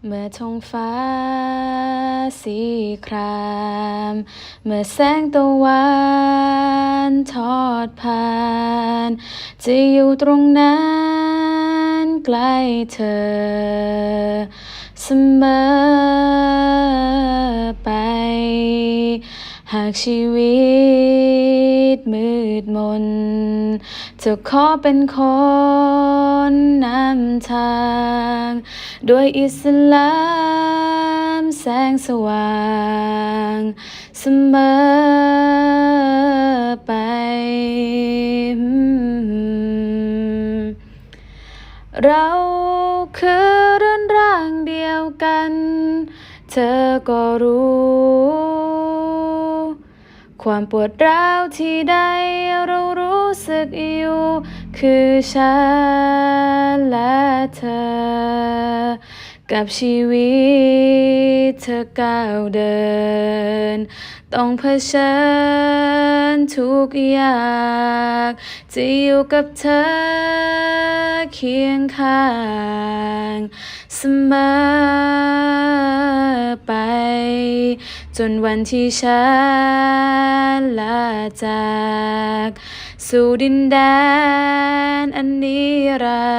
เมื่อท้องฟ้าสีครามเมื่อแสงตะวันทอดผ่านจะอยู่ตรงนั้นใกล้เธอเสมอไปหากชีวิตมืดมนจะขอเป็นคนนำทางด้วยอิสลามแสงสว่างเสมอไปเราคือเรือนร่างเดียวกันเธอก็รู้ความปวดร้าวที่ใดเรารู้สึกอยู่คือฉันและเธอกับชีวิตเธอก้าวเดินต้องเผชิญทุกอย่างจะอยู่กับเธอเคียงข้างเสมอไปจนวันที่ฉันลาจากสู่ดินแดนอันนิรั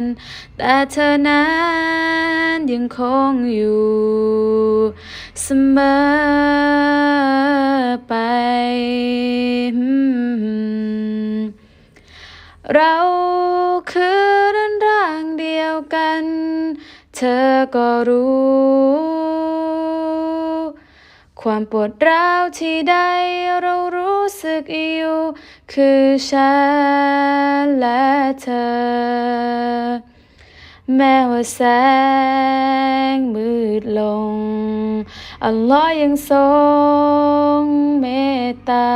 นดร์แต่เธอนั้นยังคงอยู่เสมอไปเราคือเรือนร่างเดียวกันเธอก็รู้ความปวดร้าวที่ใดเรารู้สึกอยู่คือฉันและเธอแม้ว่าแสงมืดลงอัลลอฮ์ยังทรงเมตตา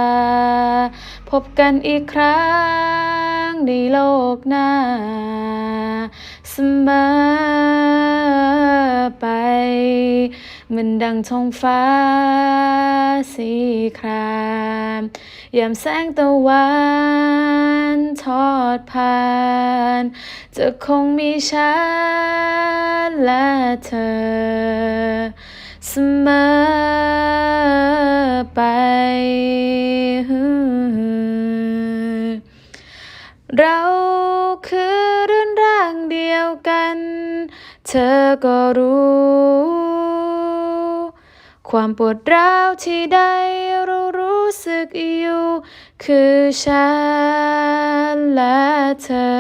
พบกันอีกครั้งในโลกหน้าเสมอไปเหมือนดังท้องฟ้าสีครามยามแสงตะวันทอดผ่านจะคงมีฉันและเธอเสมอไปเราคือเรือนร่างเดียวกันเธอก็รู้ความปวดร้าวที่ใดเรารู้สึกอยู่คือฉันและเธอ